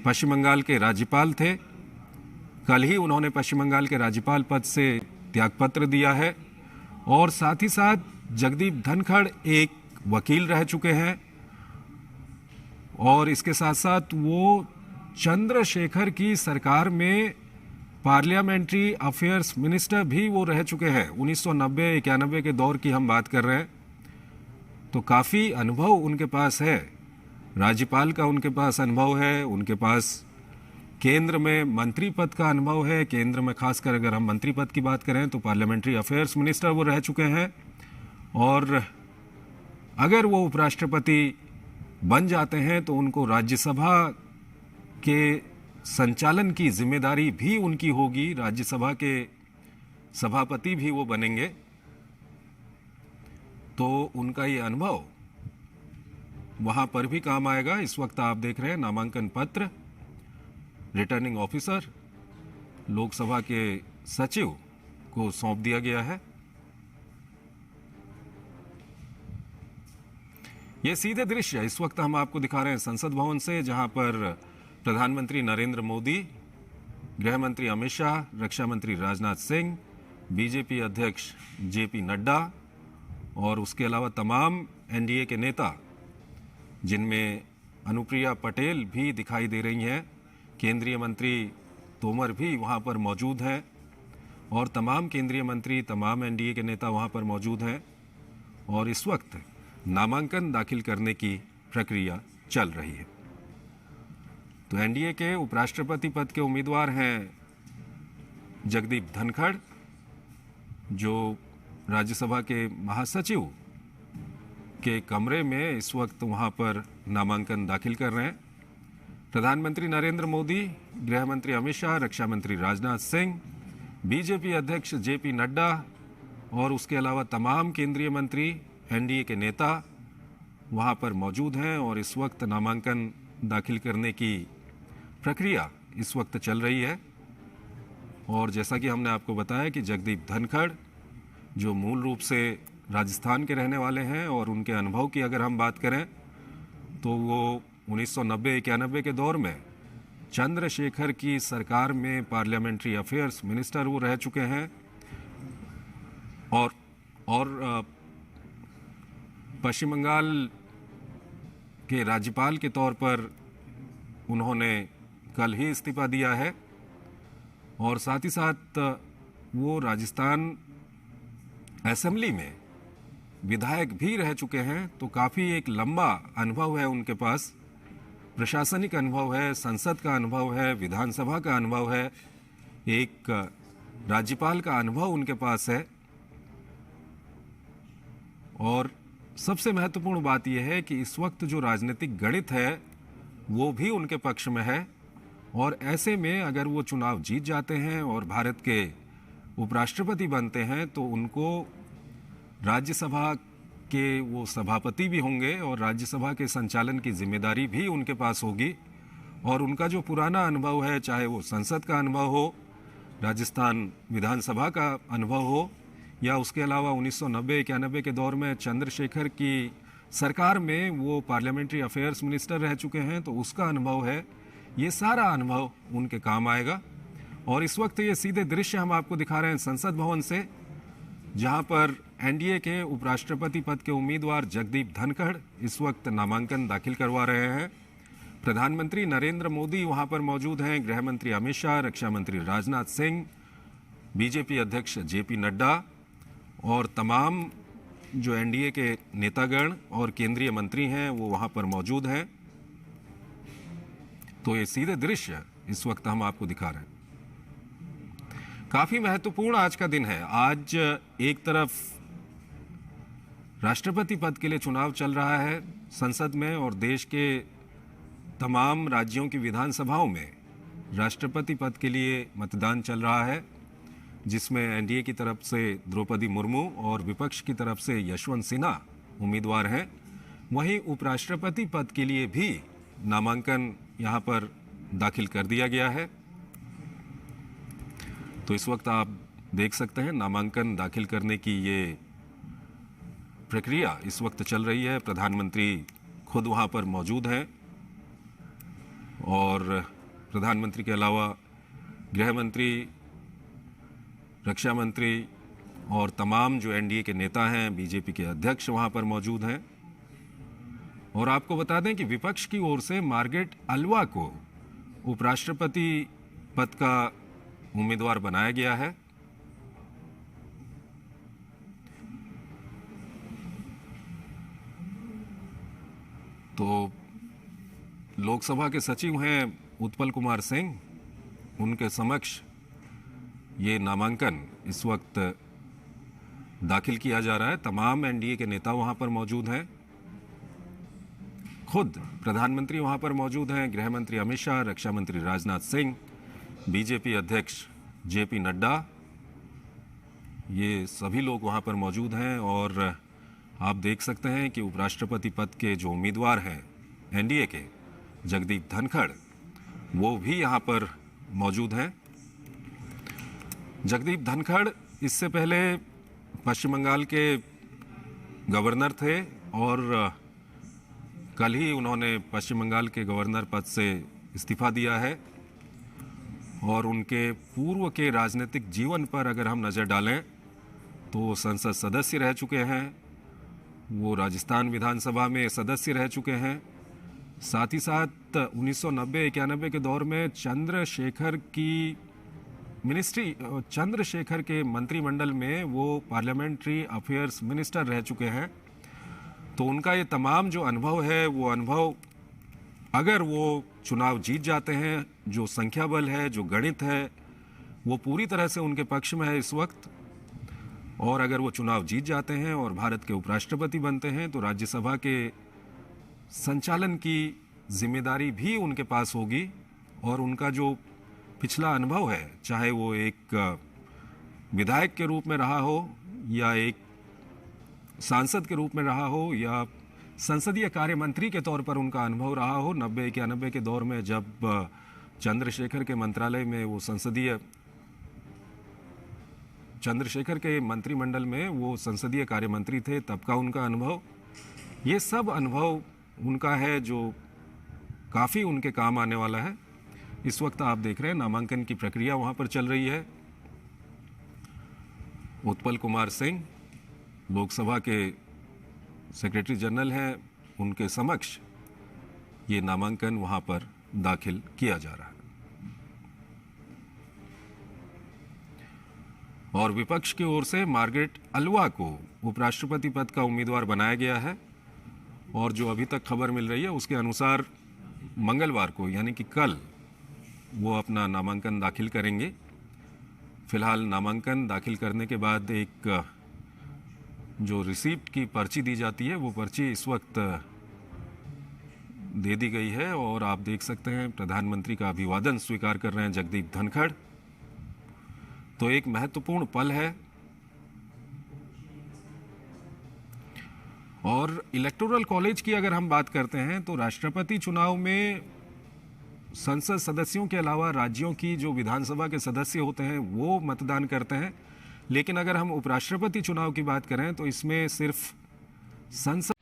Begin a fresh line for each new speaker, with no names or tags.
पश्चिम बंगाल के राज्यपाल थे। कल ही उन्होंने पश्चिम बंगाल के राज्यपाल पद से त्यागपत्र दिया है और साथ ही साथ जगदीप धनखड़ एक वकील रह चुके हैं और इसके साथ साथ वो चंद्रशेखर की सरकार में पार्लियामेंट्री अफेयर्स मिनिस्टर भी वो रह चुके हैं। 1990-91 के दौर की हम बात कर रहे हैं, तो काफ़ी अनुभव उनके पास है। राज्यपाल का उनके पास अनुभव है, उनके पास केंद्र में मंत्री पद का अनुभव है। केंद्र में खासकर अगर हम मंत्री पद की बात करें तो पार्लियामेंट्री अफेयर्स मिनिस्टर वो रह चुके हैं और अगर वो उपराष्ट्रपति बन जाते हैं तो उनको राज्यसभा के संचालन की जिम्मेदारी भी उनकी होगी। राज्यसभा के सभापति भी वो बनेंगे, तो उनका ये अनुभव वहां पर भी काम आएगा। इस वक्त आप देख रहे हैं नामांकन पत्र रिटर्निंग ऑफिसर लोकसभा के सचिव को सौंप दिया गया है। ये सीधे दृश्य इस वक्त हम आपको दिखा रहे हैं संसद भवन से, जहां पर प्रधानमंत्री नरेंद्र मोदी, गृह मंत्री अमित शाह, रक्षा मंत्री राजनाथ सिंह, बीजेपी अध्यक्ष जेपी नड्डा और उसके अलावा तमाम एनडीए के नेता, जिनमें अनुप्रिया पटेल भी दिखाई दे रही हैं, केंद्रीय मंत्री तोमर भी वहां पर मौजूद हैं और तमाम केंद्रीय मंत्री, तमाम एनडीए के नेता वहां पर मौजूद हैं और इस वक्त नामांकन दाखिल करने की प्रक्रिया चल रही है। तो एनडीए के उपराष्ट्रपति पद के उम्मीदवार हैं जगदीप धनखड़, जो राज्यसभा के महासचिव के कमरे में इस वक्त वहां पर नामांकन दाखिल कर रहे हैं। प्रधानमंत्री नरेंद्र मोदी, गृह मंत्री अमित शाह, रक्षा मंत्री राजनाथ सिंह, बीजेपी अध्यक्ष जेपी नड्डा और उसके अलावा तमाम केंद्रीय मंत्री, एनडीए के नेता वहां पर मौजूद हैं और इस वक्त नामांकन दाखिल करने की प्रक्रिया इस वक्त चल रही है। और जैसा कि हमने आपको बताया कि जगदीप धनखड़, जो मूल रूप से राजस्थान के रहने वाले हैं और उनके अनुभव की अगर हम बात करें तो वो 1990-91 के दौर में चंद्रशेखर की सरकार में पार्लियामेंट्री अफेयर्स मिनिस्टर वो रह चुके हैं और पश्चिम बंगाल के राज्यपाल के तौर पर उन्होंने कल ही इस्तीफा दिया है और साथ ही साथ वो राजस्थान असेंबली में विधायक भी रह चुके हैं। तो काफ़ी एक लंबा अनुभव है उनके पास, प्रशासनिक अनुभव है, संसद का अनुभव है, विधानसभा का अनुभव है, एक राज्यपाल का अनुभव उनके पास है। और सबसे महत्वपूर्ण बात यह है कि इस वक्त जो राजनीतिक गणित है वो भी उनके पक्ष में है और ऐसे में अगर वो चुनाव जीत जाते हैं और भारत के उपराष्ट्रपति बनते हैं तो उनको राज्यसभा के वो सभापति भी होंगे और राज्यसभा के संचालन की जिम्मेदारी भी उनके पास होगी। और उनका जो पुराना अनुभव है, चाहे वो संसद का अनुभव हो, राजस्थान विधानसभा का अनुभव हो या उसके अलावा 1990-91 के दौर में चंद्रशेखर की सरकार में वो पार्लियामेंट्री अफेयर्स मिनिस्टर रह चुके हैं, तो उसका अनुभव है, ये सारा अनुभव उनके काम आएगा। और इस वक्त ये सीधे दृश्य हम आपको दिखा रहे हैं संसद भवन से, जहां पर एनडीए के उपराष्ट्रपति पद के उम्मीदवार जगदीप धनखड़ इस वक्त नामांकन दाखिल करवा रहे हैं। प्रधानमंत्री नरेंद्र मोदी वहां पर मौजूद हैं, गृह मंत्री अमित शाह, रक्षा मंत्री राजनाथ सिंह, बीजेपी अध्यक्ष जेपी नड्डा और तमाम जो एनडीए के नेतागण और केंद्रीय मंत्री हैं वो वहां पर मौजूद हैं। तो ये सीधे दृश्य इस वक्त हम आपको दिखा रहे हैं। काफी महत्वपूर्ण आज का दिन है। आज एक तरफ राष्ट्रपति पद के लिए चुनाव चल रहा है संसद में और देश के तमाम राज्यों की विधानसभाओं में राष्ट्रपति पद के लिए मतदान चल रहा है, जिसमें एनडीए की तरफ से द्रौपदी मुर्मू और विपक्ष की तरफ से यशवंत सिन्हा उम्मीदवार हैं। वहीं उपराष्ट्रपति पद के लिए भी नामांकन यहां पर दाखिल कर दिया गया है। तो इस वक्त आप देख सकते हैं नामांकन दाखिल करने की ये प्रक्रिया इस वक्त चल रही है। प्रधानमंत्री खुद वहां पर मौजूद हैं और प्रधानमंत्री के अलावा गृह मंत्री, रक्षा मंत्री और तमाम जो एनडीए के नेता हैं, बीजेपी के अध्यक्ष वहां पर मौजूद हैं। और आपको बता दें कि विपक्ष की ओर से मार्गरेट अल्वा को उपराष्ट्रपति पद का उम्मीदवार बनाया गया है। तो लोकसभा के सचिव हैं उत्पल कुमार सिंह, उनके समक्ष ये नामांकन इस वक्त दाखिल किया जा रहा है। तमाम एनडीए के नेता वहां पर मौजूद हैं, खुद प्रधानमंत्री वहां पर मौजूद हैं, गृह मंत्री अमित शाह, रक्षा मंत्री राजनाथ सिंह, बीजेपी अध्यक्ष जेपी नड्डा, ये सभी लोग वहां पर मौजूद हैं। और आप देख सकते हैं कि उपराष्ट्रपति पद के जो उम्मीदवार हैं एनडीए के, जगदीप धनखड़, वो भी यहाँ पर मौजूद हैं। जगदीप धनखड़ इससे पहले पश्चिम बंगाल के गवर्नर थे और कल ही उन्होंने पश्चिम बंगाल के गवर्नर पद से इस्तीफा दिया है। और उनके पूर्व के राजनीतिक जीवन पर अगर हम नज़र डालें तो संसद सदस्य रह चुके हैं, वो राजस्थान विधानसभा में सदस्य रह चुके हैं। साथ ही साथ 1990-91 के दौर में चंद्रशेखर के मंत्रिमंडल में वो पार्लियामेंट्री अफेयर्स मिनिस्टर रह चुके हैं। तो उनका ये तमाम जो अनुभव है, वो अनुभव अगर वो चुनाव जीत जाते हैं, जो संख्या बल है, जो गणित है, वो पूरी तरह से उनके पक्ष में है इस वक्त। और अगर वो चुनाव जीत जाते हैं और भारत के उपराष्ट्रपति बनते हैं तो राज्यसभा के संचालन की जिम्मेदारी भी उनके पास होगी। और उनका जो पिछला अनुभव है, चाहे वो एक विधायक के रूप में रहा हो या एक सांसद के रूप में रहा हो या संसदीय कार्य मंत्री के तौर पर उनका अनुभव रहा हो 90-91 के दौर में, जब चंद्रशेखर के मंत्रालय में वो चंद्रशेखर के मंत्रिमंडल में वो संसदीय कार्य मंत्री थे, तब का उनका अनुभव, ये सब अनुभव उनका है जो काफ़ी उनके काम आने वाला है। इस वक्त आप देख रहे हैं नामांकन की प्रक्रिया वहाँ पर चल रही है। उत्पल कुमार सिंह लोकसभा के सेक्रेटरी जनरल हैं, उनके समक्ष ये नामांकन वहाँ पर दाखिल किया जा रहा है। और विपक्ष की ओर से मार्गरेट अल्वा को उपराष्ट्रपति पद का उम्मीदवार बनाया गया है। और जो अभी तक खबर मिल रही है उसके अनुसार मंगलवार को, यानी कि कल, वो अपना नामांकन दाखिल करेंगे। फिलहाल नामांकन दाखिल करने के बाद एक जो रिसीप्ट की पर्ची दी जाती है, वो पर्ची इस वक्त दे दी गई है। और आप देख सकते हैं प्रधानमंत्री का अभिवादन स्वीकार कर रहे हैं जगदीप धनखड़। तो एक महत्वपूर्ण पल है। और इलेक्टोरल कॉलेज की अगर हम बात करते हैं तो राष्ट्रपति चुनाव में संसद सदस्यों के अलावा राज्यों की जो विधानसभा के सदस्य होते हैं वो मतदान करते हैं। लेकिन अगर हम उपराष्ट्रपति चुनाव की बात करें तो इसमें सिर्फ संसद